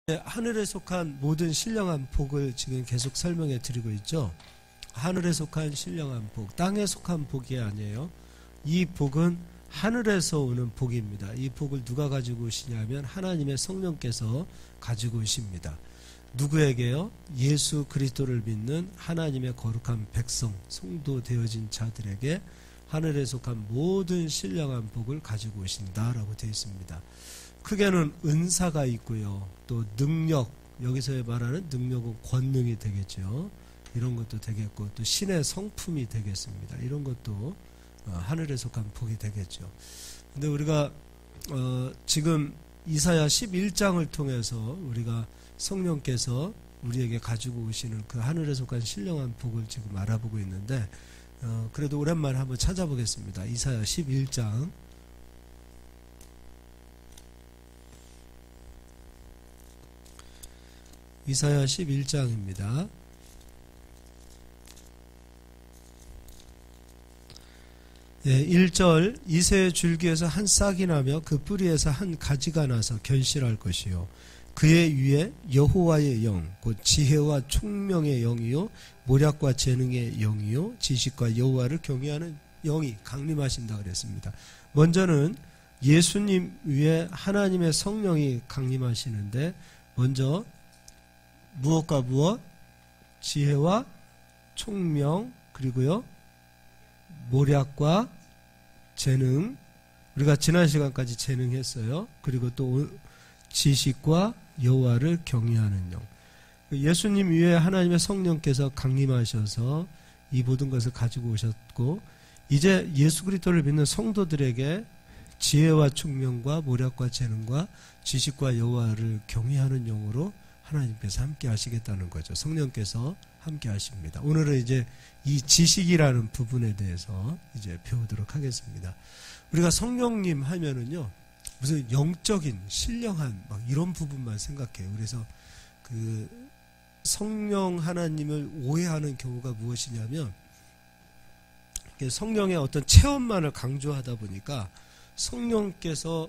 하늘에 속한 모든 신령한 복을 지금 계속 설명해 드리고 있죠. 하늘에 속한 신령한 복, 땅에 속한 복이 아니에요. 이 복은 하늘에서 오는 복입니다. 이 복을 누가 가지고 오시냐면 하나님의 성령께서 가지고 오십니다. 누구에게요? 예수 그리스도를 믿는 하나님의 거룩한 백성, 성도 되어진 자들에게 하늘에 속한 모든 신령한 복을 가지고 오신다라고 되어 있습니다. 크게는 은사가 있고요. 또 능력, 여기서 말하는 능력은 권능이 되겠죠. 이런 것도 되겠고, 또 신의 성품이 되겠습니다. 이런 것도 하늘에 속한 복이 되겠죠. 근데 우리가 지금 이사야 11장을 통해서 우리가 성령께서 우리에게 가지고 오시는 그 하늘에 속한 신령한 복을 지금 알아보고 있는데, 그래도 오랜만에 한번 찾아보겠습니다. 이사야 11장. 이사야 11장입니다. 예, 1절 이새의 줄기에서 한 싹이 나며 그 뿌리에서 한 가지가 나서 결실할 것이요 그의 위에 여호와의 영 곧 지혜와 총명의 영이요 모략과 재능의 영이요 지식과 여호와를 경외하는 영이 강림하신다 그랬습니다. 먼저는 예수님 위에 하나님의 성령이 강림하시는데, 먼저 무엇과 무엇? 지혜와 총명, 그리고요 모략과 재능, 우리가 지난 시간까지 재능 했어요. 그리고 또 지식과 여호와를 경외하는 영. 예수님 위에 하나님의 성령께서 강림하셔서 이 모든 것을 가지고 오셨고, 이제 예수 그리스도를 믿는 성도들에게 지혜와 총명과 모략과 재능과 지식과 여호와를 경외하는 영으로 하나님께서 함께 하시겠다는 거죠. 성령께서 함께 하십니다. 오늘은 이제 이 지식이라는 부분에 대해서 이제 배우도록 하겠습니다. 우리가 성령님 하면은요, 무슨 영적인 신령한 막 이런 부분만 생각해요. 그래서 그 성령 하나님을 오해하는 경우가 무엇이냐면, 성령의 어떤 체험만을 강조하다 보니까 성령께서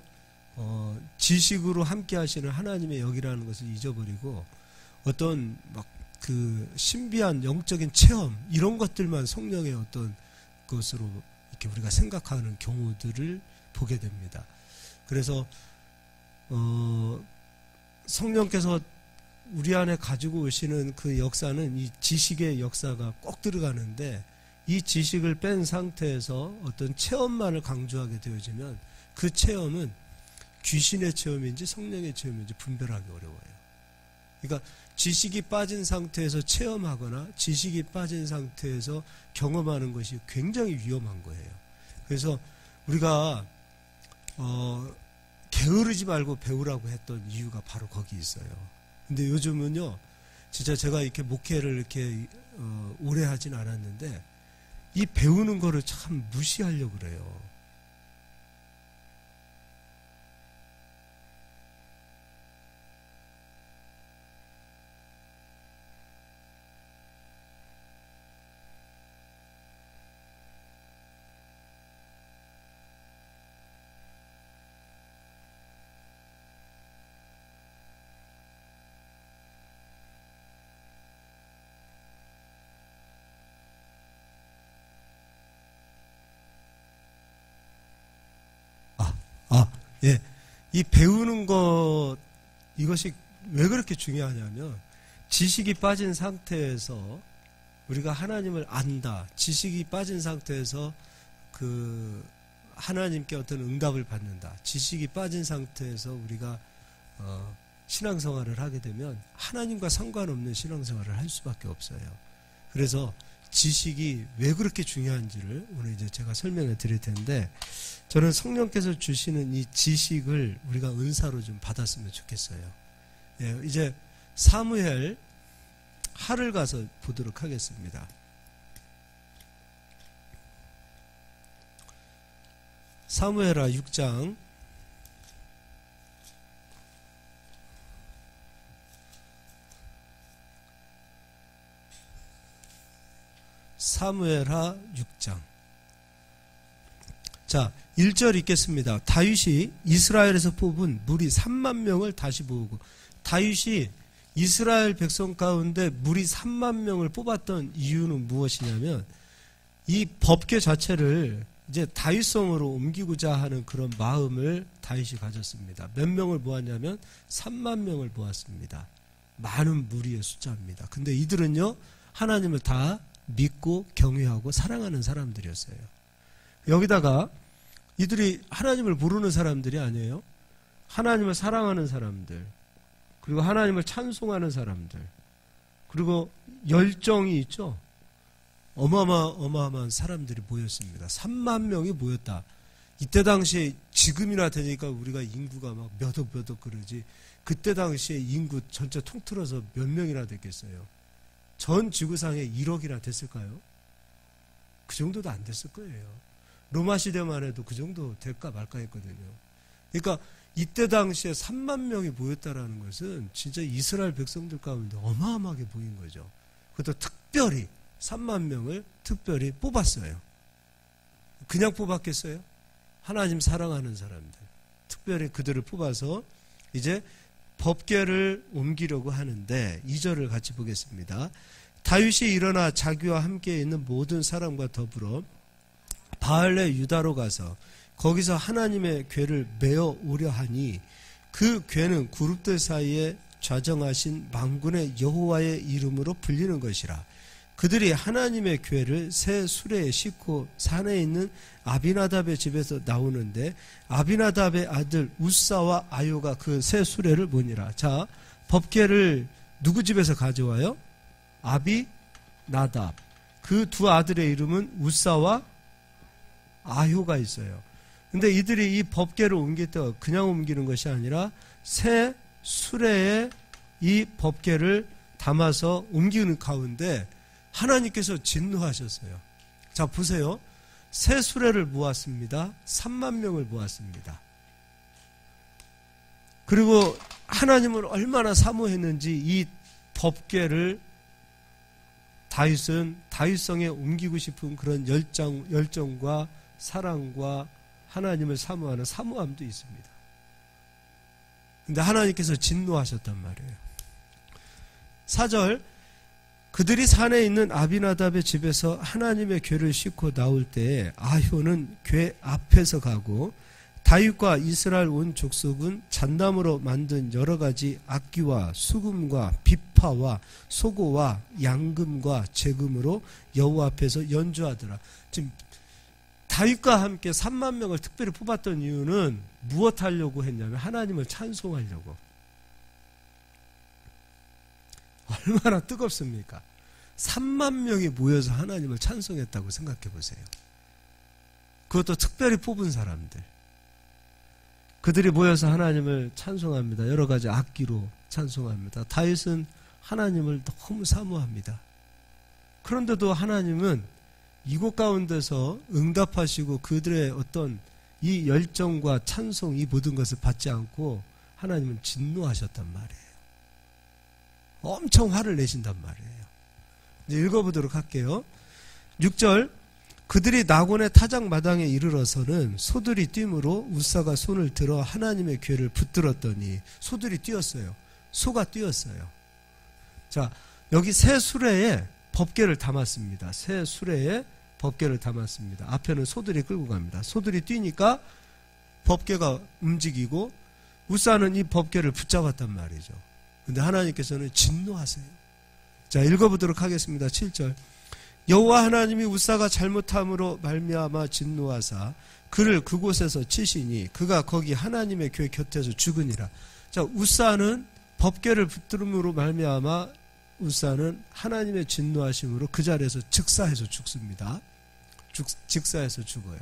지식으로 함께 하시는 하나님의 영이라는 것을 잊어버리고, 어떤 막 그 신비한 영적인 체험, 이런 것들만 성령의 어떤 것으로 이렇게 우리가 생각하는 경우들을 보게 됩니다. 그래서 성령께서 우리 안에 가지고 오시는 그 역사는 이 지식의 역사가 꼭 들어가는데, 이 지식을 뺀 상태에서 어떤 체험만을 강조하게 되어지면 그 체험은 귀신의 체험인지 성령의 체험인지 분별하기 어려워요. 그러니까 지식이 빠진 상태에서 체험하거나 지식이 빠진 상태에서 경험하는 것이 굉장히 위험한 거예요. 그래서 우리가 게으르지 말고 배우라고 했던 이유가 바로 거기 있어요. 근데 요즘은요, 진짜 제가 이렇게 목회를 이렇게 오래 하진 않았는데, 이 배우는 거를 참 무시하려고 그래요. 예, 이 배우는 것, 이것이 왜 그렇게 중요하냐면, 지식이 빠진 상태에서 우리가 하나님을 안다, 지식이 빠진 상태에서 그 하나님께 어떤 응답을 받는다, 지식이 빠진 상태에서 우리가 신앙생활을 하게 되면 하나님과 상관없는 신앙생활을 할 수밖에 없어요. 그래서 지식이 왜 그렇게 중요한지를 오늘 이제 제가 설명해 드릴 텐데, 저는 성령께서 주시는 이 지식을 우리가 은사로 좀 받았으면 좋겠어요. 예, 이제 사무엘 하를 가서 보도록 하겠습니다. 사무엘하 6장. 사무엘하 6장. 자, 1절 읽겠습니다. 다윗이 이스라엘에서 뽑은 무리 3만 명을 다시 모으고 다윗이 이스라엘 백성 가운데 무리 3만 명을 뽑았던 이유는 무엇이냐면 이 법궤 자체를 이제 다윗성으로 옮기고자 하는 그런 마음을 다윗이 가졌습니다. 몇 명을 모았냐면 3만 명을 모았습니다. 많은 무리의 숫자입니다. 근데 이들은요, 하나님을 다 믿고 경외하고 사랑하는 사람들이었어요. 여기다가 이들이 하나님을 모르는 사람들이 아니에요. 하나님을 사랑하는 사람들, 그리고 하나님을 찬송하는 사람들, 그리고 열정이 있죠. 어마어마한 사람들이 모였습니다. 3만 명이 모였다. 이때 당시에 지금이나 되니까 우리가 인구가 막 몇 억 그러지, 그때 당시에 인구 전체 통틀어서 몇 명이나 됐겠어요? 전 지구상에 1억이나 됐을까요? 그 정도도 안 됐을 거예요. 로마 시대만 해도 그 정도 될까 말까 했거든요. 그러니까 이때 당시에 3만 명이 모였다라는 것은 진짜 이스라엘 백성들 가운데 어마어마하게 모인 거죠. 그것도 특별히 3만 명을 특별히 뽑았어요. 그냥 뽑았겠어요? 하나님 사랑하는 사람들, 특별히 그들을 뽑아서 이제 법궤를 옮기려고 하는데 2절을 같이 보겠습니다. 다윗이 일어나 자기와 함께 있는 모든 사람과 더불어 바알레 유다로 가서 거기서 하나님의 궤를 메어 오려 하니 그 궤는 그룹들 사이에 좌정하신 만군의 여호와의 이름으로 불리는 것이라. 그들이 하나님의 궤를 새 수레에 싣고 산에 있는 아비나답의 집에서 나오는데 아비나답의 아들 우사와 아요가 그 새 수레를 보니라. 자, 법궤를 누구 집에서 가져와요? 아비나답. 그 두 아들의 이름은 우사와 아요가 있어요. 근데 이들이 이 법궤를 옮길 때 그냥 옮기는 것이 아니라 새 수레에 이 법궤를 담아서 옮기는 가운데 하나님께서 진노하셨어요. 자, 보세요. 새 수레를 모았습니다. 3만 명을 모았습니다. 그리고 하나님을 얼마나 사모했는지 이 법궤를 다윗은 다윗성에 옮기고 싶은 그런 열정과 사랑과 하나님을 사모하는 사모함도 있습니다. 근데 하나님께서 진노하셨단 말이에요. 4절, 그들이 산에 있는 아비나답의 집에서 하나님의 궤를 싣고 나올 때에 아효는 궤 앞에서 가고 다윗과 이스라엘 온 족속은 잣나무로 만든 여러 가지 악기와 수금과 비파와 소고와 양금과 제금으로 여호와 앞에서 연주하더라. 지금 다윗과 함께 3만 명을 특별히 뽑았던 이유는 무엇 하려고 했냐면 하나님을 찬송하려고. 얼마나 뜨겁습니까? 3만 명이 모여서 하나님을 찬송했다고 생각해 보세요. 그것도 특별히 뽑은 사람들. 그들이 모여서 하나님을 찬송합니다. 여러 가지 악기로 찬송합니다. 다윗은 하나님을 너무 사모합니다. 그런데도 하나님은 이곳 가운데서 응답하시고 그들의 어떤 이 열정과 찬송, 이 모든 것을 받지 않고 하나님은 진노하셨단 말이에요. 엄청 화를 내신단 말이에요. 이제 읽어보도록 할게요. 6절, 그들이 나곤의 타작마당에 이르러서는 소들이 뛰므로 우사가 손을 들어 하나님의 궤를 붙들었더니 소들이 뛰었어요. 소가 뛰었어요. 자, 여기 새 수레에 법궤를 담았습니다. 새 수레에 법궤를 담았습니다. 앞에는 소들이 끌고 갑니다. 소들이 뛰니까 법궤가 움직이고 우사는 이 법궤를 붙잡았단 말이죠. 근데 하나님께서는 진노하세요. 자, 읽어보도록 하겠습니다. 7절, 여호와 하나님이 우사가 잘못함으로 말미암아 진노하사 그를 그곳에서 치시니 그가 거기 하나님의 궤 곁에서 죽으니라. 자, 우사는 법궤를 붙들음으로 말미암아 우사는 하나님의 진노하심으로 그 자리에서 즉사해서 죽습니다. 즉사해서 죽어요.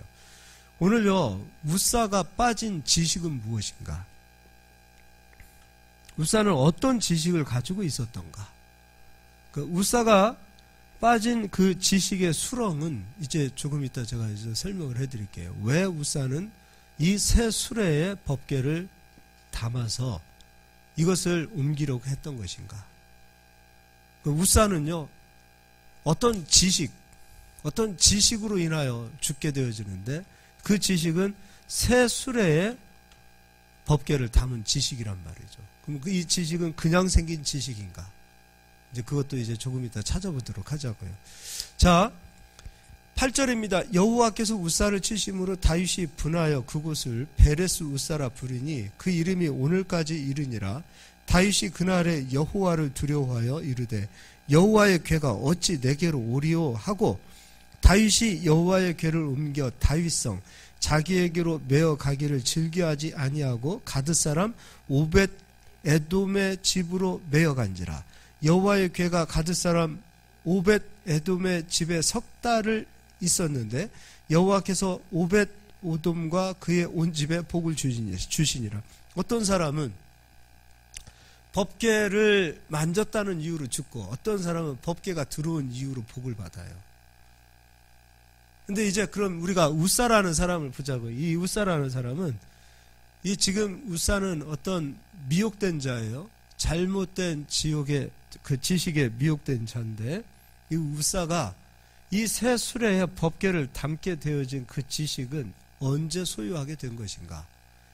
오늘요, 우사가 빠진 지식은 무엇인가? 우사는 어떤 지식을 가지고 있었던가? 그 우사가 빠진 그 지식의 수렁은 이제 조금 이따 제가 이제 설명을 해드릴게요. 왜 우사는 이 새 수레에 법궤를 담아서 이것을 옮기려고 했던 것인가? 그 우사는요, 어떤 지식으로 인하여 죽게 되어지는데 그 지식은 새 수레에 법궤를 담은 지식이란 말이죠. 그럼 이 지식은 그냥 생긴 지식인가? 이제 그것도 이제 조금 이따 찾아보도록 하자고요. 자, 8절입니다. 여호와께서 우사를 치심으로 다윗이 분하여 그곳을 베레스 우사라 부르니 그 이름이 오늘까지 이르니라. 다윗이 그날에 여호와를 두려워하여 이르되 여호와의 궤가 어찌 내게로 오리오 하고 다윗이 여호와의 궤를 옮겨 다윗성 자기에게로 메어 가기를 즐겨하지 아니하고 가드 사람 오벳 에돔의 집으로 메어 간지라. 여호와의 궤가 가드 사람 오벳 에돔의 집에 석 달을 있었는데 여호와께서 오벳 오돔과 그의 온 집에 복을 주시니라. 어떤 사람은 법궤를 만졌다는 이유로 죽고 어떤 사람은 법궤가 들어온 이유로 복을 받아요. 근데 이제 그럼 우리가 우사라는 사람을 보자고요. 이 우사라는 사람은 이 지금 우사는 어떤 미혹된 자예요. 잘못된 지옥의 그 지식에 미혹된 자인데 이 우사가 이 새 수레에 법궤를 담게 되어진 그 지식은 언제 소유하게 된 것인가?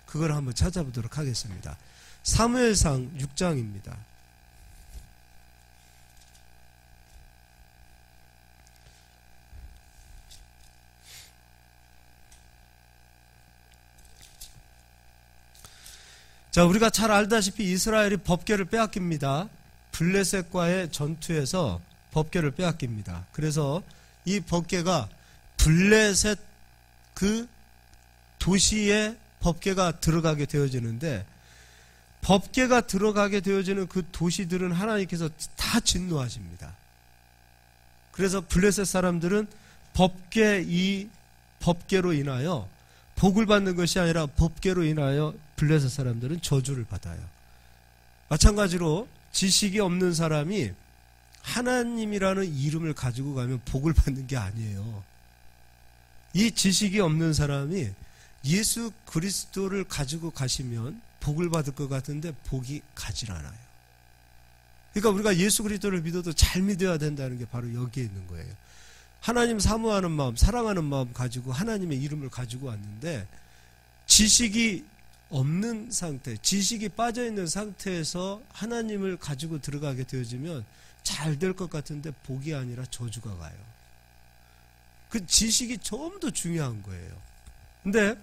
그걸 한번 찾아보도록 하겠습니다. 사무엘상 6장입니다. 자, 우리가 잘 알다시피 이스라엘이 법궤를 빼앗깁니다. 블레셋과의 전투에서 법궤를 빼앗깁니다. 그래서 이 법궤가 블레셋 그 도시에 법궤가 들어가게 되어지는데 법궤가 들어가게 되어지는 그 도시들은 하나님께서 다 진노하십니다. 그래서 블레셋 사람들은 이 법궤로 인하여 복을 받는 것이 아니라 법궤로 인하여 블레셋 사람들은 저주를 받아요. 마찬가지로 지식이 없는 사람이 하나님이라는 이름을 가지고 가면 복을 받는 게 아니에요. 이 지식이 없는 사람이 예수 그리스도를 가지고 가시면 복을 받을 것 같은데 복이 가질 않아요. 그러니까 우리가 예수 그리스도를 믿어도 잘 믿어야 된다는 게 바로 여기에 있는 거예요. 하나님 사모하는 마음, 사랑하는 마음 가지고 하나님의 이름을 가지고 왔는데 지식이 없는 상태, 지식이 빠져있는 상태에서 하나님을 가지고 들어가게 되어지면 잘 될 것 같은데 복이 아니라 저주가 가요. 그 지식이 좀 더 중요한 거예요. 근데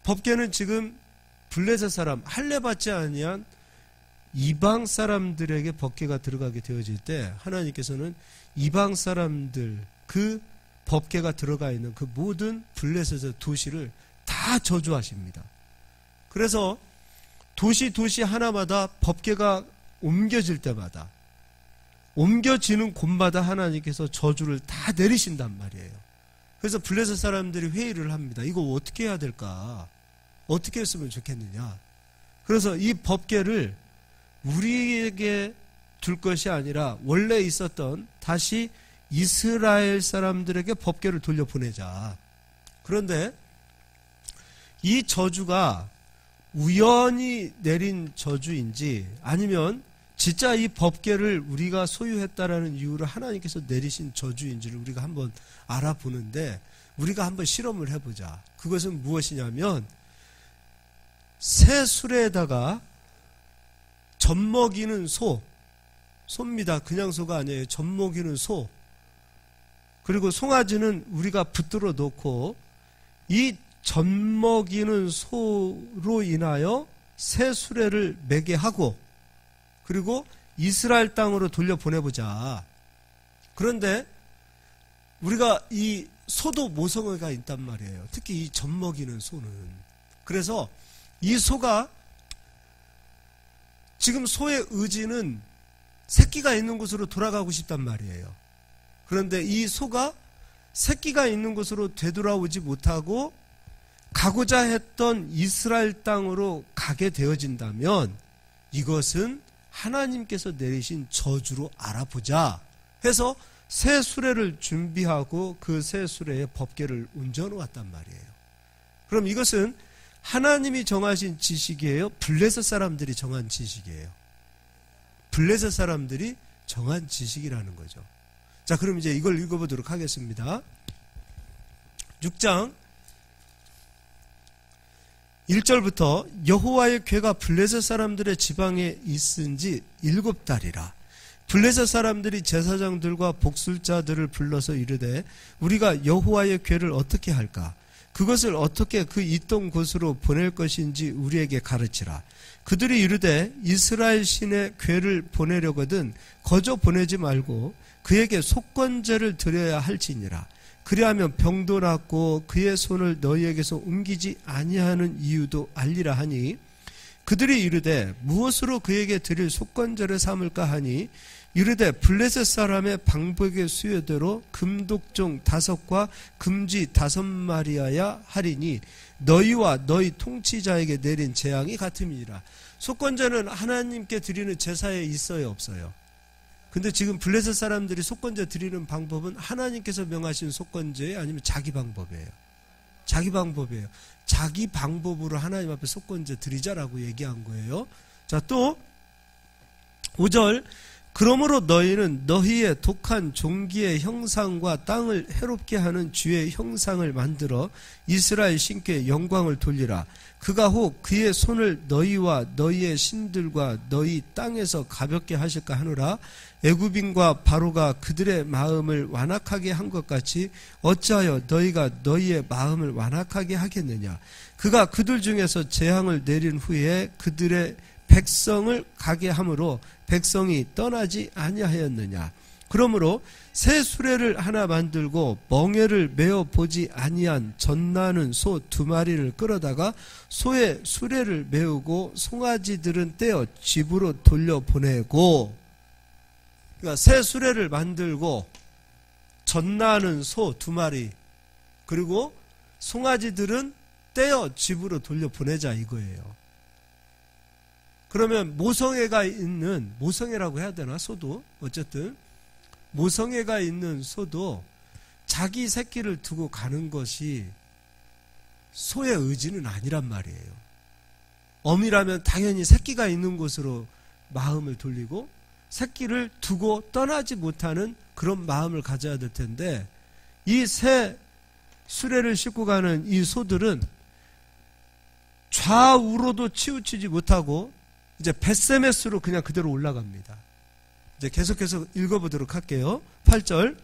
법궤는 지금 블레셋 사람, 할례 받지 아니한 이방 사람들에게 법궤가 들어가게 되어질 때 하나님께서는 이방 사람들 그 법궤가 들어가 있는 그 모든 블레셋의 도시를 다 저주하십니다. 그래서 도시 하나마다 법궤가 옮겨질 때마다 옮겨지는 곳마다 하나님께서 저주를 다 내리신단 말이에요. 그래서 블레셋 사람들이 회의를 합니다. 이거 어떻게 해야 될까? 어떻게 했으면 좋겠느냐? 그래서 이 법궤를 우리에게 둘 것이 아니라 원래 있었던 다시 이스라엘 사람들에게 법궤를 돌려보내자. 그런데 이 저주가 우연히 내린 저주인지 아니면 진짜 이 법궤를 우리가 소유했다라는 이유로 하나님께서 내리신 저주인지를 우리가 한번 알아보는데 우리가 한번 실험을 해보자. 그것은 무엇이냐면 새 수레에다가 젖먹이는 소입니다. 그냥 소가 아니에요. 젖먹이는 소. 그리고 송아지는 우리가 붙들어 놓고 이 젖먹이는 소로 인하여 새 수레를 매게 하고 그리고 이스라엘 땅으로 돌려보내보자. 그런데 우리가 이 소도 모성애가 있단 말이에요. 특히 이 젖먹이는 소는. 그래서 이 소가 지금 소의 의지는 새끼가 있는 곳으로 돌아가고 싶단 말이에요. 그런데 이 소가 새끼가 있는 곳으로 되돌아오지 못하고 가고자 했던 이스라엘 땅으로 가게 되어진다면 이것은 하나님께서 내리신 저주로 알아보자 해서 새 수레를 준비하고 그 새 수레에 법궤를 얹어놓았단 말이에요. 그럼 이것은 하나님이 정하신 지식이에요? 블레셋 사람들이 정한 지식이에요? 블레셋 사람들이 정한 지식이라는 거죠. 자, 그럼 이제 이걸 읽어보도록 하겠습니다. 6장 1절부터 여호와의 궤가 블레셋 사람들의 지방에 있은 지 7달이라. 블레셋 사람들이 제사장들과 복술자들을 불러서 이르되 우리가 여호와의 궤를 어떻게 할까? 그것을 어떻게 그 있던 곳으로 보낼 것인지 우리에게 가르치라. 그들이 이르되 이스라엘 신의 궤를 보내려거든 거저 보내지 말고 그에게 속건제를 드려야 할지니라. 그리하면 병도 낫고 그의 손을 너희에게서 옮기지 아니하는 이유도 알리라 하니 그들이 이르되 무엇으로 그에게 드릴 속건제를 삼을까 하니 이르되 블레셋 사람의 방백의 수요대로 금독종 5과 금쥐 5마리여야 하리니 너희와 너희 통치자에게 내린 재앙이 같음이니라. 속건제는 하나님께 드리는 제사에 있어요, 없어요? 근데 지금 블레셋 사람들이 속건제 드리는 방법은 하나님께서 명하신 속건제예요, 아니면 자기 방법이에요? 자기 방법이에요. 자기 방법으로 하나님 앞에 속건제 드리자라고 얘기한 거예요. 자, 또 5절 그러므로 너희는 너희의 독한 종기의 형상과 땅을 해롭게 하는 주의 형상을 만들어 이스라엘 신께 영광을 돌리라. 그가 혹 그의 손을 너희와 너희의 신들과 너희 땅에서 가볍게 하실까 하노라. 애굽인과 바로가 그들의 마음을 완악하게 한 것 같이 어찌하여 너희가 너희의 마음을 완악하게 하겠느냐. 그가 그들 중에서 재앙을 내린 후에 그들의 백성을 가게 함으로 백성이 떠나지 아니하였느냐. 그러므로 새 수레를 하나 만들고 멍에를 메어 보지 아니한 젖나는 소 2마리를 끌어다가 소의 수레를 메우고 송아지들은 떼어 집으로 돌려보내고. 그러니까 새 수레를 만들고 젖나는 소 2마리 그리고 송아지들은 떼어 집으로 돌려보내자 이거예요. 그러면 모성애가 있는, 모성애라고 해야 되나, 소도? 어쨌든 모성애가 있는 소도 자기 새끼를 두고 가는 것이 소의 의지는 아니란 말이에요. 어미라면 당연히 새끼가 있는 곳으로 마음을 돌리고 새끼를 두고 떠나지 못하는 그런 마음을 가져야 될 텐데, 이 새 수레를 싣고 가는 이 소들은 좌우로도 치우치지 못하고 이제 벳세메스로 그냥 그대로 올라갑니다. 이제 계속해서 읽어보도록 할게요. 8절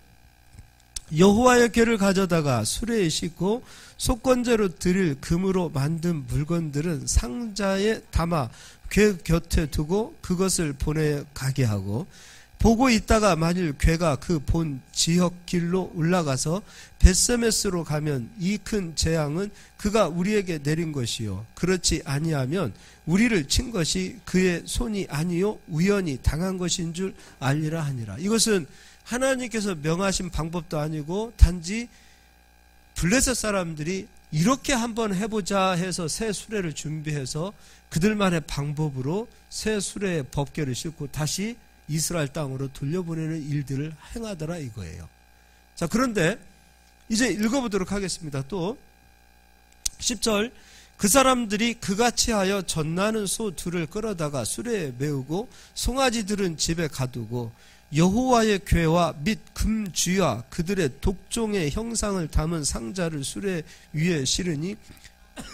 여호와의 궤를 가져다가 수레에 싣고 속건제로 드릴 금으로 만든 물건들은 상자에 담아 궤 곁에 두고 그것을 보내 가게 하고, 보고 있다가 만일 궤가 그 본 지역 길로 올라가서 벳세메스로 가면 이 큰 재앙은 그가 우리에게 내린 것이요 그렇지 아니하면 우리를 친 것이 그의 손이 아니요 우연히 당한 것인 줄 알리라 하니라. 이것은 하나님께서 명하신 방법도 아니고 단지 블레셋 사람들이 이렇게 한번 해보자 해서 새 수레를 준비해서 그들만의 방법으로 새 수레의 법궤를 싣고 다시 이스라엘 땅으로 돌려보내는 일들을 행하더라 이거예요. 자, 그런데 이제 읽어보도록 하겠습니다. 또 10절 그 사람들이 그같이 하여 젖나는 소 2를 끌어다가 수레에 메우고 송아지들은 집에 가두고 여호와의 궤와 및 금쥐와 그들의 독종의 형상을 담은 상자를 수레 위에 실으니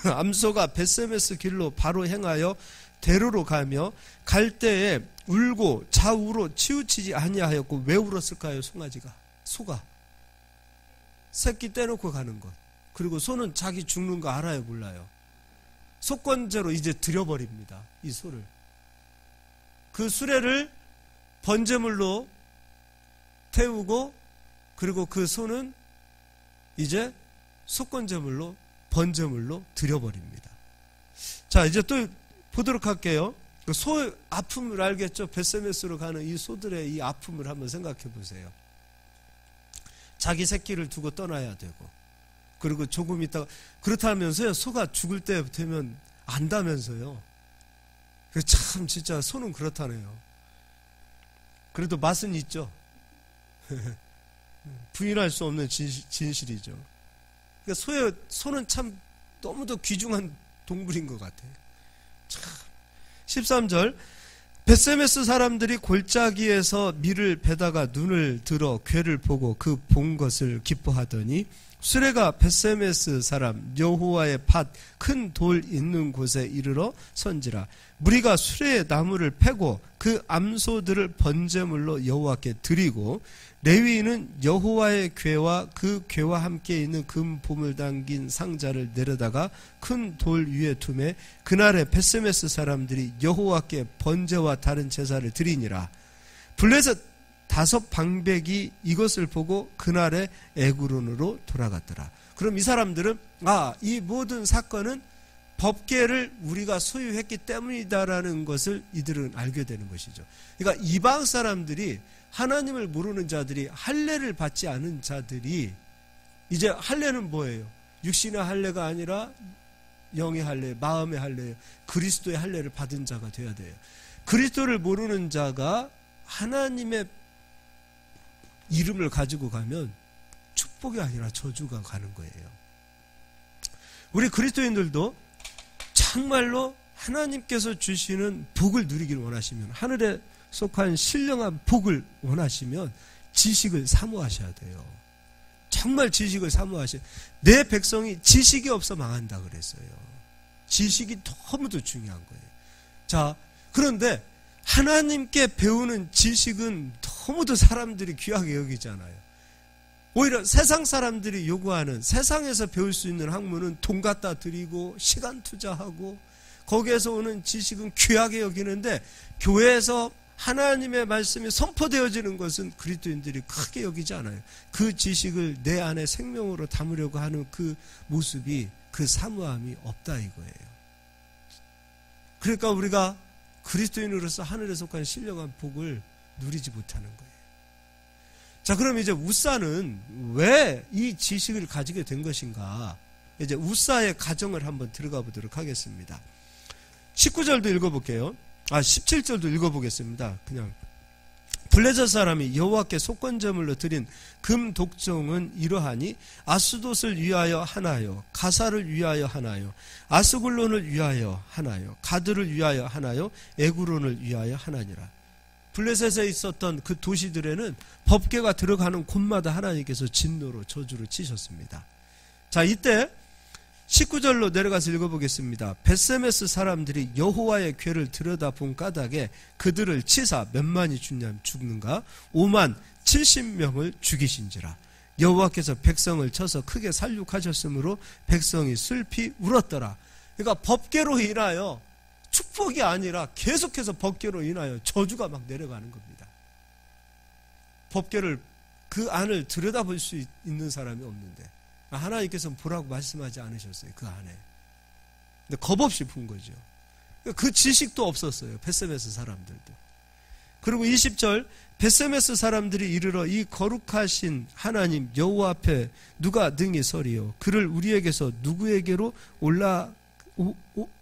암소가 벳세메스 길로 바로 행하여 대로로 가며 갈 때에 울고 좌우로 치우치지 아니하였고. 왜 울었을까요? 소가 새끼 떼놓고 가는 것. 그리고 소는 자기 죽는 거 알아요, 몰라요? 속건제로 이제 들여버립니다, 이 소를. 그 수레를 번제물로 태우고, 그리고 그 소는 이제 속건제물로 번제물로 들여버립니다. 자, 이제 또 보도록 할게요. 소 아픔을 알겠죠? 벳세메스로 가는 이 소들의 이 아픔을 한번 생각해 보세요. 자기 새끼를 두고 떠나야 되고, 그리고 조금 있다가, 그렇다면서요, 소가 죽을 때 되면 안다면서요. 참 진짜 소는 그렇다네요. 그래도 맛은 있죠. 부인할 수 없는 진실이죠. 그러니까 소는 참 너무도 귀중한 동물인 것 같아요. 참. 13절 벳세메스 사람들이 골짜기에서 밀을 베다가 눈을 들어 궤를 보고 그 본 것을 기뻐하더니 수레가 벳세메스 사람 여호와의 밭 큰 돌 있는 곳에 이르러 선지라. 무리가 수레의 나무를 패고 그 암소들을 번제물로 여호와께 드리고 레위인은 여호와의 궤와 그 궤와 함께 있는 금 보물 담긴 상자를 내려다가 큰 돌 위에 두매 그날에 벳세메스 사람들이 여호와께 번제와 다른 제사를 드리니라. 블레셋 5 방백이 이것을 보고 그날에 에그론으로 돌아갔더라. 그럼 이 사람들은 이 모든 사건은 법궤를 우리가 소유했기 때문이다라는 것을 이들은 알게 되는 것이죠. 그러니까 이방 사람들이, 하나님을 모르는 자들이, 할례를 받지 않은 자들이, 이제 할례는 뭐예요? 육신의 할례가 아니라 영의 할례, 마음의 할례, 그리스도의 할례를 받은 자가 되어야 돼요. 그리스도를 모르는 자가 하나님의 이름을 가지고 가면 축복이 아니라 저주가 가는 거예요. 우리 그리스도인들도 정말로 하나님께서 주시는 복을 누리기를 원하시면, 하늘에 속한 신령한 복을 원하시면 지식을 사모하셔야 돼요. 정말 지식을 사모하셔야 돼요. 내 백성이 지식이 없어 망한다 그랬어요. 지식이 너무도 중요한 거예요. 자, 그런데 하나님께 배우는 지식은 너무도 사람들이 귀하게 여기잖아요. 오히려 세상 사람들이 요구하는, 세상에서 배울 수 있는 학문은 돈 갖다 드리고 시간 투자하고 거기에서 오는 지식은 귀하게 여기는데, 교회에서 하나님의 말씀이 선포되어지는 것은 그리스도인들이 크게 여기지 않아요. 그 지식을 내 안에 생명으로 담으려고 하는 그 모습이, 그 사모함이 없다 이거예요. 그러니까 우리가 그리스도인으로서 하늘에 속한 신령한 복을 누리지 못하는 거예요. 자, 그럼 이제 우사는 왜 이 지식을 가지게 된 것인가? 이제 우사의 가정을 한번 들어가 보도록 하겠습니다. 19절도 읽어볼게요. 17절도 읽어보겠습니다. 그냥. 블레셋 사람이 여호와께 속건제물로 드린 금 독종은 이러하니 아스돗을 위하여 하나요, 가사를 위하여 하나요, 아스글론을 위하여 하나요, 가드를 위하여 하나요, 에그론을 위하여 하나니라. 블레셋에 있었던 그 도시들에는 법궤가 들어가는 곳마다 하나님께서 진노로 저주를 치셨습니다. 자, 이때 19절로 내려가서 읽어보겠습니다. 벳세메스 사람들이 여호와의 궤를 들여다본 까닭에 그들을 치사 몇만이 죽는가? 5만 70명을 죽이신지라. 여호와께서 백성을 쳐서 크게 살육하셨으므로 백성이 슬피 울었더라. 그러니까 법궤로 인하여 축복이 아니라 계속해서 법궤로 인하여 저주가 막 내려가는 겁니다. 법궤를, 그 안을 들여다볼 수 있는 사람이 없는데 하나님께서는 보라고 말씀하지 않으셨어요. 그 안에. 근데 겁없이 본 거죠. 그 지식도 없었어요. 벳세메스 사람들도. 그리고 20절, 벳세메스 사람들이 이르러 이 거룩하신 하나님 여호와 앞에 누가 능히 서리요? 그를 우리에게서 누구에게로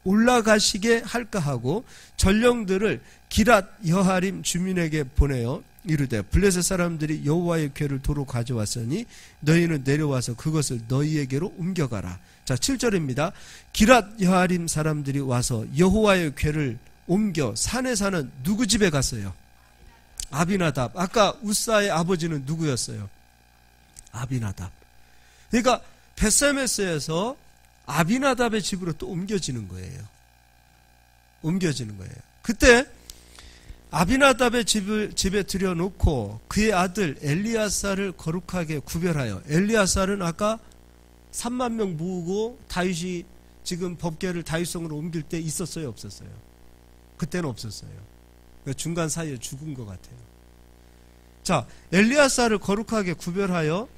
올라가시게 할까 하고 전령들을 기랏 여하림 주민에게 보내어 이르되 블레셋 사람들이 여호와의 궤를 도로 가져왔으니 너희는 내려와서 그것을 너희에게로 옮겨가라. 자, 7절입니다. 기랏 여하림 사람들이 와서 여호와의 궤를 옮겨 산에 사는 누구 집에 갔어요? 아비나답. 아까 우사의 아버지는 누구였어요? 아비나답. 그러니까 벳세메스에서 아비나답의 집으로 또 옮겨지는 거예요. 옮겨지는 거예요. 그때 아비나답의 집에 들여놓고 그의 아들 엘리아사를 거룩하게 구별하여, 엘리아사는 아까 3만 명 모으고 다윗이 지금 법궤를 다윗성으로 옮길 때 있었어요, 없었어요? 그때는 없었어요. 그러니까 중간 사이에 죽은 것 같아요. 자, 엘리아사를 거룩하게 구별하여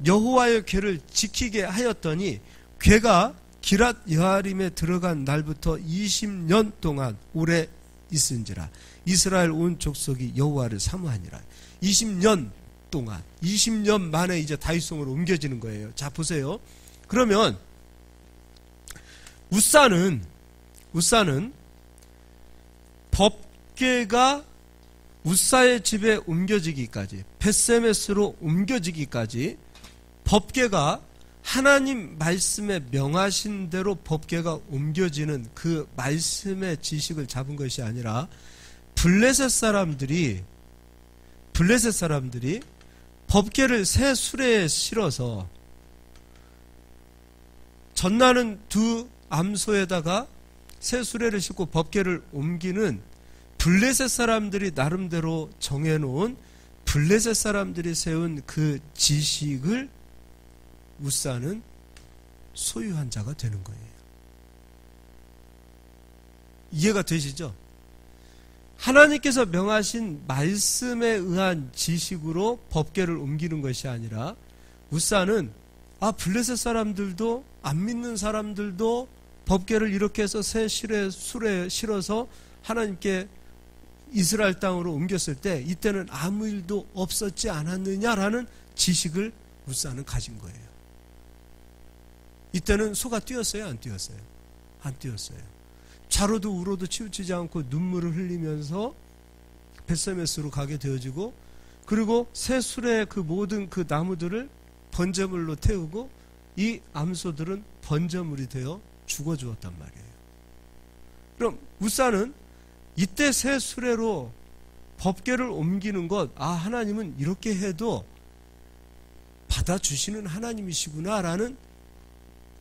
여호와의 궤를 지키게 하였더니 궤가 기랏 여하림에 들어간 날부터 20년 동안 오래 있은지라. 이스라엘 온 족속이 여호와를 사모하니라. 20년 동안, 20년 만에 이제 다윗성으로 옮겨지는 거예요. 자, 보세요. 그러면 우사는 법궤가 우사의 집에 옮겨지기까지, 벳세메스로 옮겨지기까지 법궤가 하나님 말씀에 명하신 대로 법궤가 옮겨지는 그 말씀의 지식을 잡은 것이 아니라 블레셋 사람들이 법궤를 새 수레에 실어서 전나는 두 암소에다가 새 수레를 싣고 법궤를 옮기는 블레셋 사람들이 나름대로 정해놓은 블레셋 사람들이 세운 그 지식을 우사는 소유한 자가 되는 거예요. 이해가 되시죠? 하나님께서 명하신 말씀에 의한 지식으로 법궤를 옮기는 것이 아니라 우사는 블레셋 사람들도 안 믿는 사람들도 법궤를 이렇게 해서 새 수레에 실어서 하나님께 이스라엘 땅으로 옮겼을 때 이때는 아무 일도 없었지 않았느냐라는 지식을 우사는 가진 거예요. 이때는 소가 뛰었어요? 안 뛰었어요? 안 뛰었어요. 좌로도 우로도 치우치지 않고 눈물을 흘리면서 벳세메스로 가게 되어지고, 그리고 새 수레의 그 모든 그 나무들을 번제물로 태우고 이 암소들은 번제물이 되어 죽어 주었단 말이에요. 그럼 우사는 이때 새 수레로 법궤를 옮기는 것, 하나님은 이렇게 해도 받아주시는 하나님이시구나라는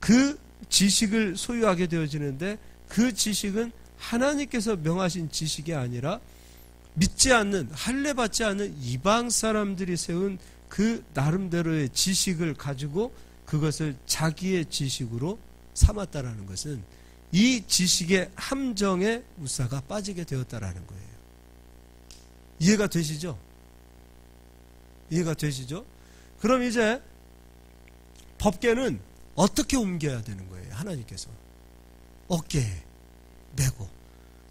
그 지식을 소유하게 되어지는데, 그 지식은 하나님께서 명하신 지식이 아니라 믿지 않는, 할례받지 않는 이방 사람들이 세운 그 나름대로의 지식을 가지고 그것을 자기의 지식으로 삼았다라는 것은 이 지식의 함정에 우사가 빠지게 되었다라는 거예요. 이해가 되시죠? 이해가 되시죠? 그럼 이제 법궤는 어떻게 옮겨야 되는 거예요? 하나님께서 어깨에 메고,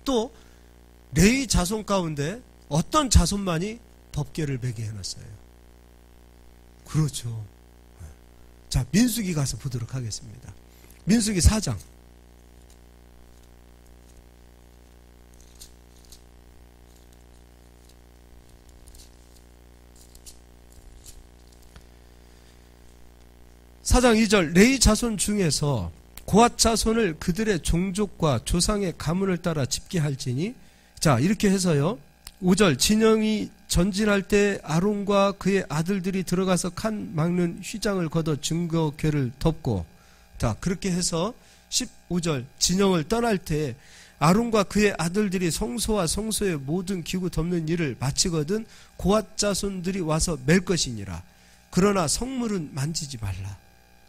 또 레위 자손 가운데 어떤 자손만이 법궤를 메게 해놨어요? 그렇죠. 자, 민수기 가서 보도록 하겠습니다. 민수기 4장. 사장 2절, 레위 자손 중에서 고앗 자손을 그들의 종족과 조상의 가문을 따라 집계할지니, 자, 이렇게 해서요. 5절, 진영이 전진할 때 아론과 그의 아들들이 들어가서 칸 막는 휘장을 걷어 증거궤를 덮고, 자, 그렇게 해서 15절, 진영을 떠날 때 아론과 그의 아들들이 성소와 성소의 모든 기구 덮는 일을 마치거든 고앗 자손들이 와서 맬 것이니라. 그러나 성물은 만지지 말라.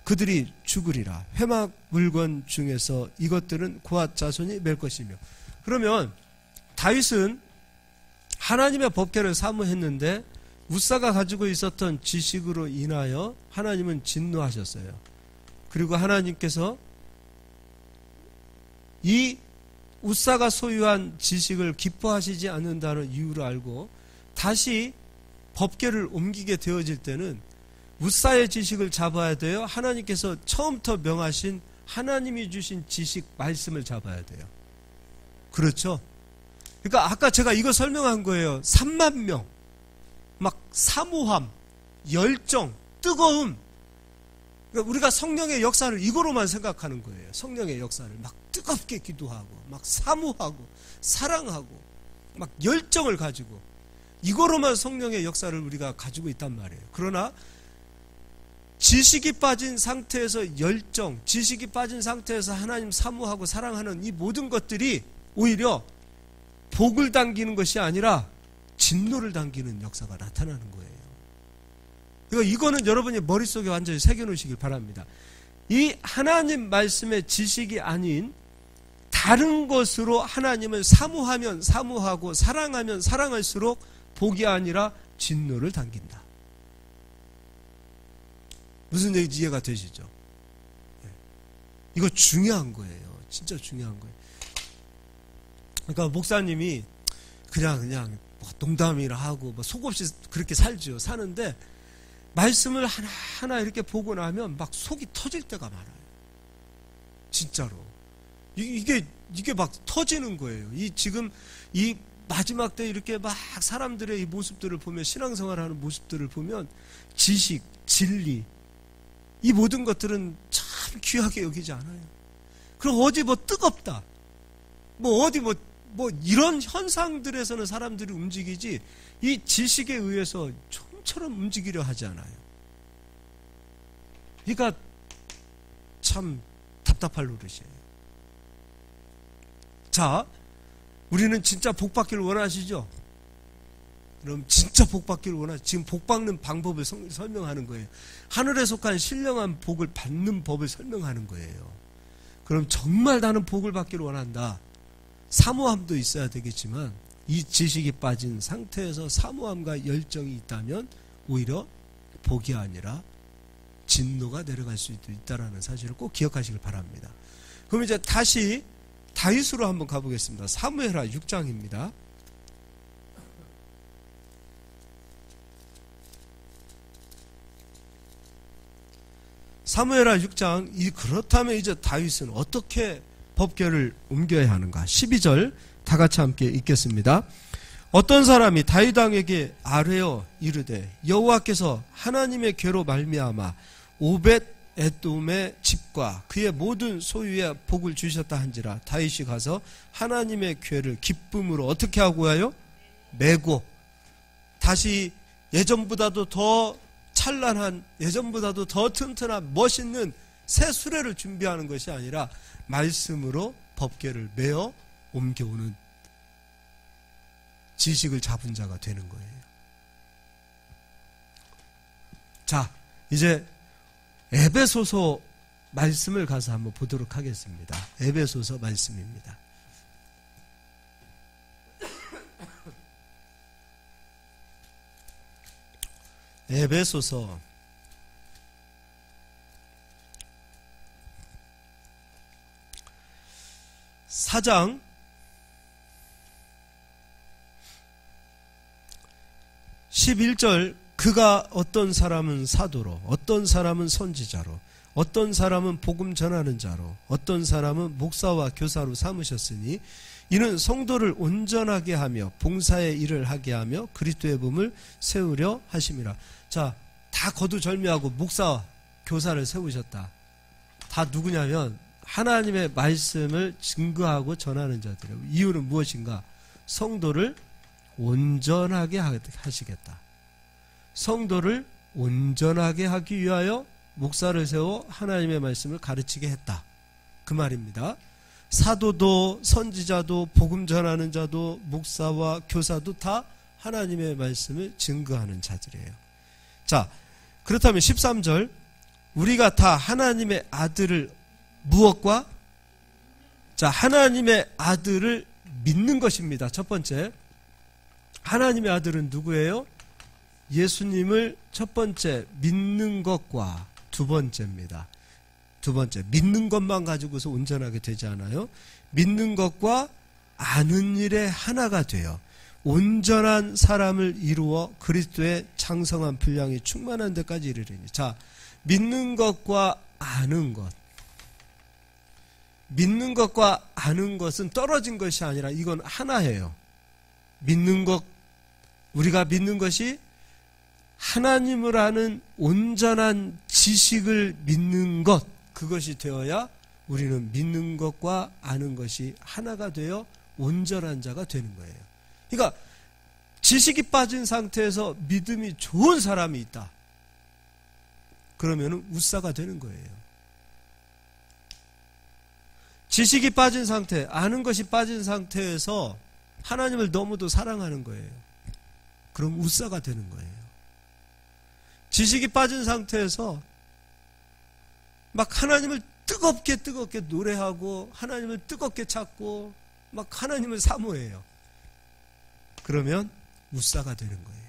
그들이 죽으리라. 회막 물건 중에서 이것들은 고앗 자손이 맬 것이며. 그러면 다윗은 하나님의 법궤를 사모했는데 우사가 가지고 있었던 지식으로 인하여 하나님은 진노하셨어요. 그리고 하나님께서 이 우사가 소유한 지식을 기뻐하시지 않는다는 이유를 알고 다시 법궤를 옮기게 되어질 때는 우사의 지식을 잡아야 돼요? 하나님께서 처음부터 명하신 하나님이 주신 지식 말씀을 잡아야 돼요. 그렇죠? 그러니까 아까 제가 이거 설명한 거예요. 3만 명, 막 사모함, 열정, 뜨거움. 그러니까 우리가 성령의 역사를 이거로만 생각하는 거예요. 성령의 역사를 막 뜨겁게 기도하고, 막 사모하고, 사랑하고, 막 열정을 가지고, 이거로만 성령의 역사를 우리가 가지고 있단 말이에요. 그러나 지식이 빠진 상태에서 열정, 지식이 빠진 상태에서 하나님 사모하고 사랑하는 이 모든 것들이 오히려 복을 당기는 것이 아니라 진노를 당기는 역사가 나타나는 거예요. 그러니까 이거는 여러분이 머릿속에 완전히 새겨놓으시길 바랍니다. 이 하나님 말씀의 지식이 아닌 다른 것으로 하나님을 사모하면 사모하고 사랑하면 사랑할수록 복이 아니라 진노를 당긴다. 무슨 얘기인지 이해가 되시죠? 이거 중요한 거예요. 진짜 중요한 거예요. 그러니까 목사님이 그냥 농담이라 하고 속없이 그렇게 살죠. 사는데 말씀을 하나하나 이렇게 보고 나면 막 속이 터질 때가 많아요. 진짜로. 이게 막 터지는 거예요. 지금 이 마지막 때 이렇게 막 사람들의 이 모습들을 보면, 신앙생활하는 모습들을 보면 지식, 진리, 이 모든 것들은 참 귀하게 여기지 않아요. 그럼 어디 뜨겁다, 어디 이런 현상들에서는 사람들이 움직이지, 이 지식에 의해서 좀처럼 움직이려 하지 않아요. 그러니까 참 답답할 노릇이에요. 자, 우리는 진짜 복 받기를 원하시죠? 그럼 진짜 복 받기를 원하시죠? 지금 복 받는 방법을 설명하는 거예요. 하늘에 속한 신령한 복을 받는 법을 설명하는 거예요. 그럼 정말 나는 복을 받기를 원한다. 사모함도 있어야 되겠지만 이 지식이 빠진 상태에서 사모함과 열정이 있다면 오히려 복이 아니라 진노가 내려갈 수도 있다는 사실을 꼭 기억하시길 바랍니다. 그럼 이제 다시 다윗으로 한번 가보겠습니다. 사무엘하 6장입니다. 사무엘하 6장. 그렇다면 이제 다윗은 어떻게 법궤를 옮겨야 하는가? 12절 다 같이 함께 읽겠습니다. 어떤 사람이 다윗 왕에게 아뢰어 이르되 여호와께서 하나님의 궤로 말미암아 오벳 에돔의 집과 그의 모든 소유에 복을 주셨다 한지라. 다윗이 가서 하나님의 궤를 기쁨으로 어떻게 하고 와요? 메고 다시 예전보다도 더 찬란한, 예전보다도 더 튼튼한 멋있는 새 수레를 준비하는 것이 아니라 말씀으로 법궤를 메어 옮겨오는 지식을 잡은 자가 되는 거예요. 자, 이제 에베소서 말씀을 가서 한번 보도록 하겠습니다. 에베소서 말씀입니다. 에베소서 4장 11절. 그가 어떤 사람은 사도로, 어떤 사람은 선지자로, 어떤 사람은 복음 전하는 자로, 어떤 사람은 목사와 교사로 삼으셨으니 이는 성도를 온전하게 하며 봉사의 일을 하게 하며 그리스도의 몸을 세우려 하심이라. 자, 다 거두절미하고 목사, 교사를 세우셨다. 다 누구냐면 하나님의 말씀을 증거하고 전하는 자들이에요. 이유는 무엇인가? 성도를 온전하게 하시겠다. 성도를 온전하게 하기 위하여 목사를 세워 하나님의 말씀을 가르치게 했다. 그 말입니다. 사도도 선지자도 복음 전하는 자도 목사와 교사도 다 하나님의 말씀을 증거하는 자들이에요. 자, 그렇다면 13절. 우리가 다 하나님의 아들을 무엇과? 자, 하나님의 아들을 믿는 것입니다. 첫 번째. 하나님의 아들은 누구예요? 예수님을 첫 번째 믿는 것과 두 번째입니다. 두 번째, 믿는 것만 가지고서 온전하게 되지 않아요. 믿는 것과 아는 일에 하나가 돼요. 온전한 사람을 이루어 그리스도의 장성한 분량이 충만한 데까지 이르리니. 자, 믿는 것과 아는 것. 믿는 것과 아는 것은 떨어진 것이 아니라 이건 하나예요. 믿는 것, 우리가 믿는 것이 하나님을 아는 온전한 지식을 믿는 것, 그것이 되어야 우리는 믿는 것과 아는 것이 하나가 되어 온전한 자가 되는 거예요. 그러니까 지식이 빠진 상태에서 믿음이 좋은 사람이 있다. 그러면 우사가 되는 거예요. 지식이 빠진 상태, 아는 것이 빠진 상태에서 하나님을 너무도 사랑하는 거예요. 그럼 우사가 되는 거예요. 지식이 빠진 상태에서 막 하나님을 뜨겁게 노래하고 하나님을 뜨겁게 찾고 막 하나님을 사모해요. 그러면 우사가 되는 거예요.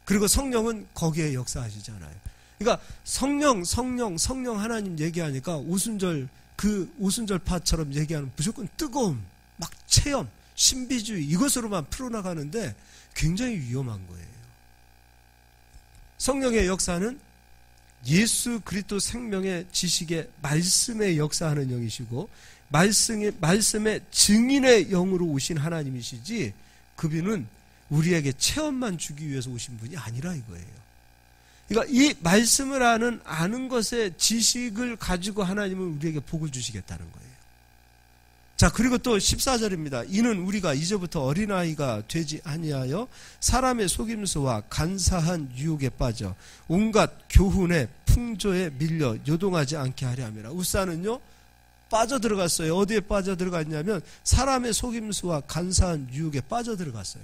그리고 성령은 거기에 역사하시잖아요. 그러니까 성령 하나님 얘기하니까 그 오순절파처럼 얘기하는 무조건 뜨거움, 막 체험, 신비주의 이것으로만 풀어나가는데 굉장히 위험한 거예요. 성령의 역사는 예수 그리스도 생명의 지식의 말씀의 역사하는 영이시고 말씀의 증인의 영으로 오신 하나님이시지 그분은 우리에게 체험만 주기 위해서 오신 분이 아니라 이거예요. 그러니까 이 말씀을 아는 것의 지식을 가지고 하나님은 우리에게 복을 주시겠다는 거예요. 자, 그리고 또 14절입니다. 이는 우리가 이제부터 어린아이가 되지 아니하여 사람의 속임수와 간사한 유혹에 빠져 온갖 교훈의 풍조에 밀려 요동하지 않게 하려 함이라. 우사는요, 빠져들어갔어요. 어디에 빠져들어갔냐면 사람의 속임수와 간사한 유혹에 빠져들어갔어요.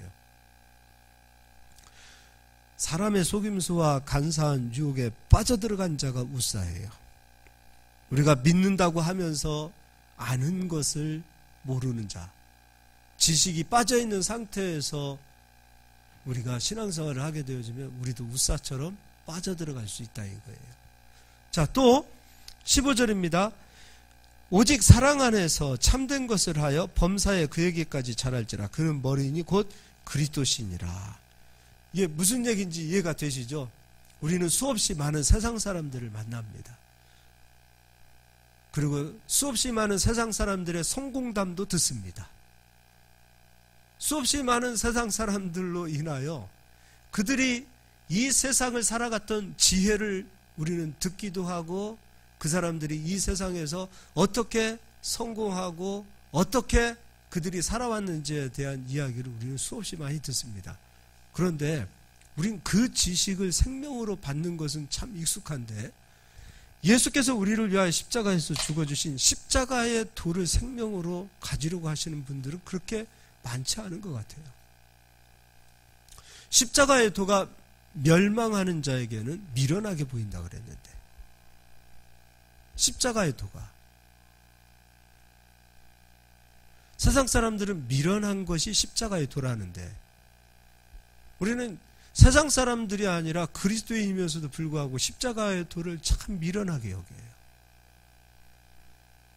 사람의 속임수와 간사한 유혹에 빠져들어간 자가 우사예요. 우리가 믿는다고 하면서 아는 것을 모르는 자, 지식이 빠져있는 상태에서 우리가 신앙생활을 하게 되어지면 우리도 우사처럼 빠져들어갈 수 있다 이거예요. 자, 또 15절입니다. 오직 사랑 안에서 참된 것을 하여 범사에 그에게까지 자랄지라. 그는 머리니 곧 그리스도시니라. 이게 무슨 얘기인지 이해가 되시죠? 우리는 수없이 많은 세상 사람들을 만납니다. 그리고 수없이 많은 세상 사람들의 성공담도 듣습니다. 수없이 많은 세상 사람들로 인하여 그들이 이 세상을 살아갔던 지혜를 우리는 듣기도 하고, 그 사람들이 이 세상에서 어떻게 성공하고 어떻게 그들이 살아왔는지에 대한 이야기를 우리는 수없이 많이 듣습니다. 그런데 우린 그 지식을 생명으로 받는 것은 참 익숙한데, 예수께서 우리를 위하여 십자가에서 죽어주신 십자가의 도를 생명으로 가지려고 하시는 분들은 그렇게 많지 않은 것 같아요. 십자가의 도가 멸망하는 자에게는 미련하게 보인다 그랬는데, 십자가의 도가, 세상 사람들은 미련한 것이 십자가의 도라는데, 우리는 세상 사람들이 아니라 그리스도인이면서도 불구하고 십자가의 도를 참 미련하게 여겨요.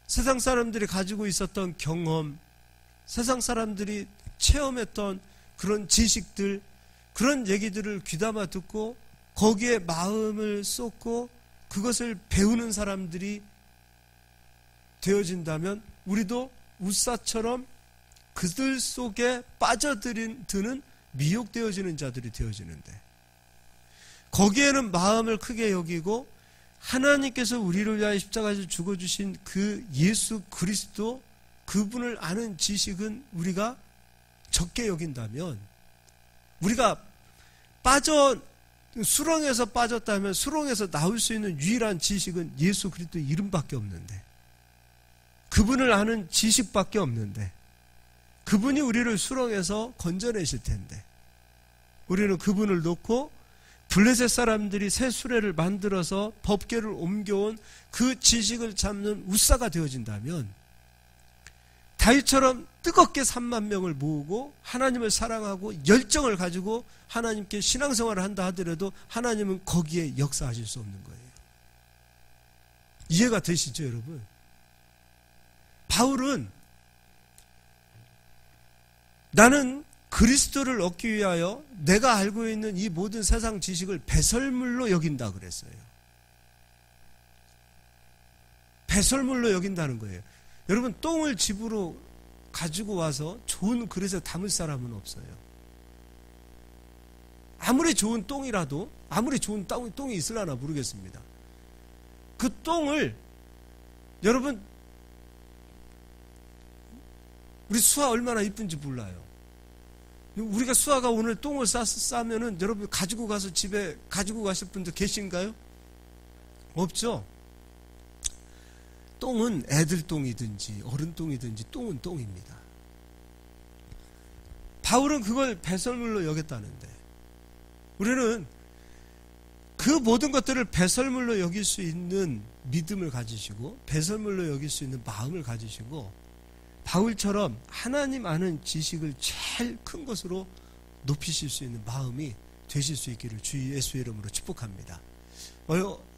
세상 사람들이 가지고 있었던 경험, 세상 사람들이 체험했던 그런 지식들, 그런 얘기들을 귀담아 듣고 거기에 마음을 쏟고 그것을 배우는 사람들이 되어진다면 우리도 우사처럼 그들 속에 빠져드는 미혹되어지는 자들이 되어지는데, 거기에는 마음을 크게 여기고 하나님께서 우리를 위하여 십자가에서 죽어주신 그 예수 그리스도, 그분을 아는 지식은 우리가 적게 여긴다면, 우리가 수렁에서 빠졌다면 수렁에서 나올 수 있는 유일한 지식은 예수 그리스도의 이름밖에 없는데, 그분을 아는 지식밖에 없는데, 그분이 우리를 수렁에서 건져내실 텐데, 우리는 그분을 놓고 블레셋 사람들이 새 수레를 만들어서 법궤를 옮겨온 그 지식을 잡는 우사가 되어진다면, 다윗처럼 뜨겁게 3만 명을 모으고 하나님을 사랑하고 열정을 가지고 하나님께 신앙생활을 한다 하더라도 하나님은 거기에 역사하실 수 없는 거예요. 이해가 되시죠, 여러분? 바울은 나는 그리스도를 얻기 위하여 내가 알고 있는 이 모든 세상 지식을 배설물로 여긴다 그랬어요. 배설물로 여긴다는 거예요. 여러분, 똥을 집으로 가지고 와서 좋은 그릇에 담을 사람은 없어요. 아무리 좋은 똥이라도, 아무리 좋은 똥이 있으려나 모르겠습니다. 그 똥을, 여러분, 우리 수아 얼마나 이쁜지 몰라요. 우리가 수아가 오늘 똥을 싸면은 여러분 가지고 가서 집에 가지고 가실 분들 계신가요? 없죠? 똥은 애들 똥이든지 어른 똥이든지 똥은 똥입니다. 바울은 그걸 배설물로 여겼다는데, 우리는 그 모든 것들을 배설물로 여길 수 있는 믿음을 가지시고 배설물로 여길 수 있는 마음을 가지시고, 바울처럼 하나님 아는 지식을 제일 큰 것으로 높이실 수 있는 마음이 되실 수 있기를 주 예수의 이름으로 축복합니다.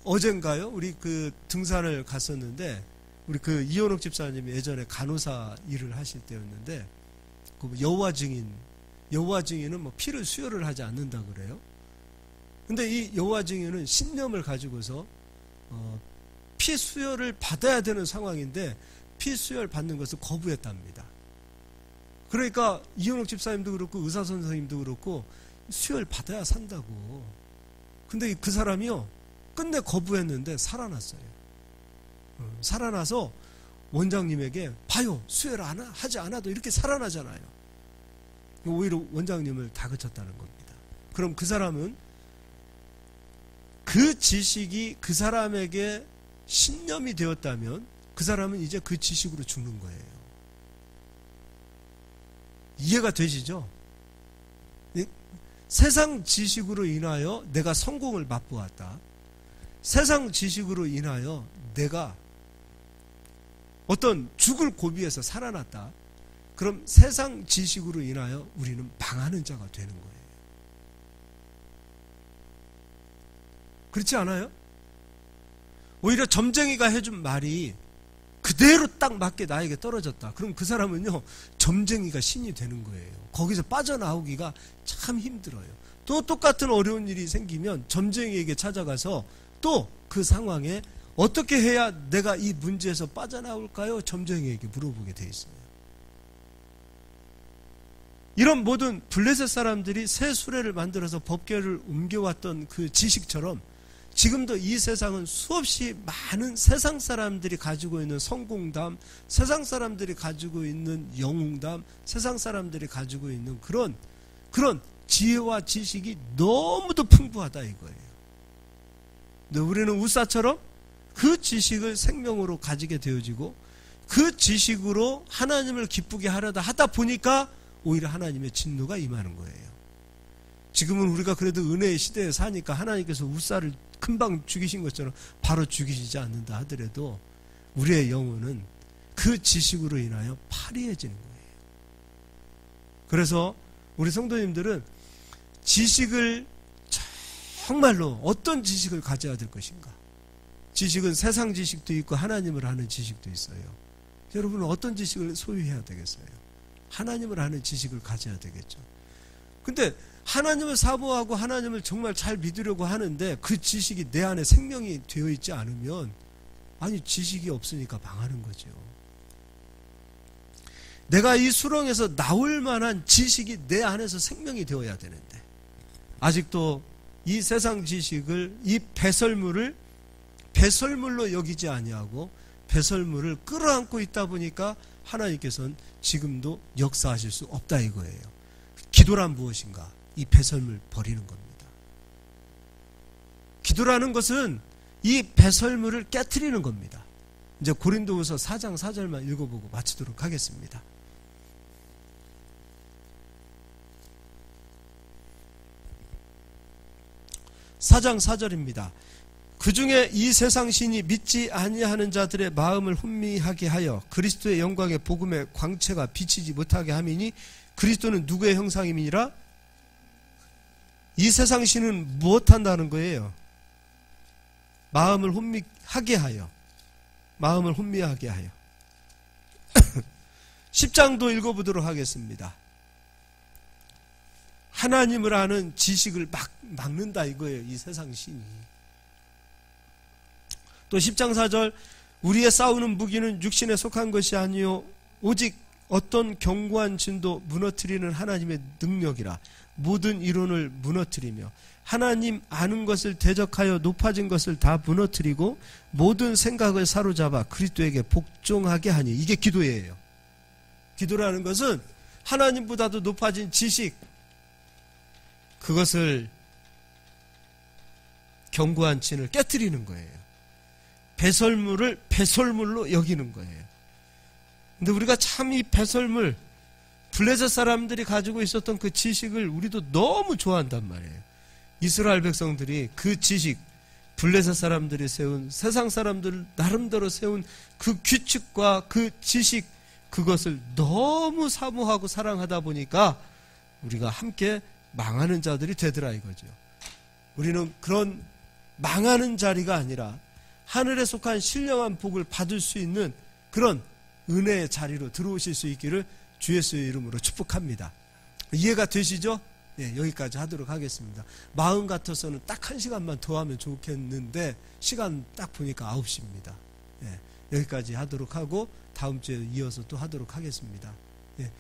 어젠가요? 우리 그 등산을 갔었는데, 우리 그 이현옥 집사님이 예전에 간호사 일을 하실 때였는데, 그 여호와 증인은 뭐 피를 수혈을 하지 않는다 그래요. 근데 이 여호와 증인은 신념을 가지고서 피 수혈을 받아야 되는 상황인데 피 수혈 받는 것을 거부했답니다. 그러니까 이현옥 집사님도 그렇고 의사 선생님도 그렇고 수혈 받아야 산다고. 근데 그 사람이요, 끝내 거부했는데 살아났어요. 살아나서 원장님에게 봐요, 수혈 하지 않아도 이렇게 살아나잖아요. 오히려 원장님을 다그쳤다는 겁니다. 그럼 그 사람은 그 지식이 그 사람에게 신념이 되었다면 그 사람은 이제 그 지식으로 죽는 거예요. 이해가 되시죠? 세상 지식으로 인하여 내가 성공을 맛보았다. 세상 지식으로 인하여 내가 어떤 죽을 고비에서 살아났다. 그럼 세상 지식으로 인하여 우리는 망하는 자가 되는 거예요. 그렇지 않아요? 오히려 점쟁이가 해준 말이 그대로 딱 맞게 나에게 떨어졌다. 그럼 그 사람은요, 점쟁이가 신이 되는 거예요. 거기서 빠져나오기가 참 힘들어요. 또 똑같은 어려운 일이 생기면 점쟁이에게 찾아가서 또 그 상황에 어떻게 해야 내가 이 문제에서 빠져나올까요? 점쟁이에게 물어보게 돼 있어요. 이런 모든 블레셋 사람들이 새 수레를 만들어서 법궤를 옮겨왔던 그 지식처럼 지금도 이 세상은 수없이 많은 세상 사람들이 가지고 있는 성공담, 세상 사람들이 가지고 있는 영웅담, 세상 사람들이 가지고 있는 그런 지혜와 지식이 너무도 풍부하다 이거예요. 근데 우리는 우사처럼 그 지식을 생명으로 가지게 되어지고 그 지식으로 하나님을 기쁘게 하려다 하다 보니까 오히려 하나님의 진노가 임하는 거예요. 지금은 우리가 그래도 은혜의 시대에 사니까 하나님께서 우사를 금방 죽이신 것처럼 바로 죽이시지 않는다 하더라도 우리의 영혼은 그 지식으로 인하여 파리해지는 거예요. 그래서 우리 성도님들은 지식을 정말로 어떤 지식을 가져야 될 것인가? 지식은 세상 지식도 있고 하나님을 아는 지식도 있어요. 여러분은 어떤 지식을 소유해야 되겠어요? 하나님을 아는 지식을 가져야 되겠죠. 근데 하나님을 사모하고 하나님을 정말 잘 믿으려고 하는데 그 지식이 내 안에 생명이 되어 있지 않으면 아니 지식이 없으니까 망하는 거죠. 내가 이 수렁에서 나올 만한 지식이 내 안에서 생명이 되어야 되는데 아직도 이 세상 지식을 이 배설물을 배설물로 여기지 아니하고 배설물을 끌어안고 있다 보니까 하나님께서는 지금도 역사하실 수 없다 이거예요. 기도란 무엇인가? 이 배설물 버리는 겁니다. 기도라는 것은 이 배설물을 깨트리는 겁니다. 이제 고린도후서 4장 4절만 읽어보고 마치도록 하겠습니다. (4장 4절입니다) 그 중에 이 세상 신이 믿지 아니하는 자들의 마음을 혼미하게 하여 그리스도의 영광의 복음의 광채가 비치지 못하게 함이니 그리스도는 누구의 형상임이니라? 이 세상 신은 무엇한다는 거예요? 마음을 혼미하게 하여. 마음을 혼미하게 하여. 10장도 읽어보도록 하겠습니다. 하나님을 아는 지식을 막는다 이거예요. 이 세상 신이. 또 10장 4절 우리의 싸우는 무기는 육신에 속한 것이 아니요 오직 어떤 견고한 진도 무너뜨리는 하나님의 능력이라. 모든 이론을 무너뜨리며 하나님 아는 것을 대적하여 높아진 것을 다 무너뜨리고 모든 생각을 사로잡아 그리스도에게 복종하게 하니. 이게 기도예요. 기도라는 것은 하나님보다도 높아진 지식, 그것을 견고한 진을 깨트리는 거예요. 배설물을 배설물로 여기는 거예요. 근데 우리가 참 이 배설물, 블레셋 사람들이 가지고 있었던 그 지식을 우리도 너무 좋아한단 말이에요. 이스라엘 백성들이 그 지식, 블레셋 사람들이 세운, 세상 사람들 나름대로 세운 그 규칙과 그 지식, 그것을 너무 사모하고 사랑하다 보니까 우리가 함께 망하는 자들이 되더라 이거죠. 우리는 그런 망하는 자리가 아니라 하늘에 속한 신령한 복을 받을 수 있는 그런 은혜의 자리로 들어오실 수 있기를 주 예수의 이름으로 축복합니다. 이해가 되시죠? 예, 여기까지 하도록 하겠습니다. 마음 같아서는 딱 1시간만 더 하면 좋겠는데 시간 딱 보니까 9시입니다. 예, 여기까지 하도록 하고 다음 주에 이어서 또 하도록 하겠습니다. 예.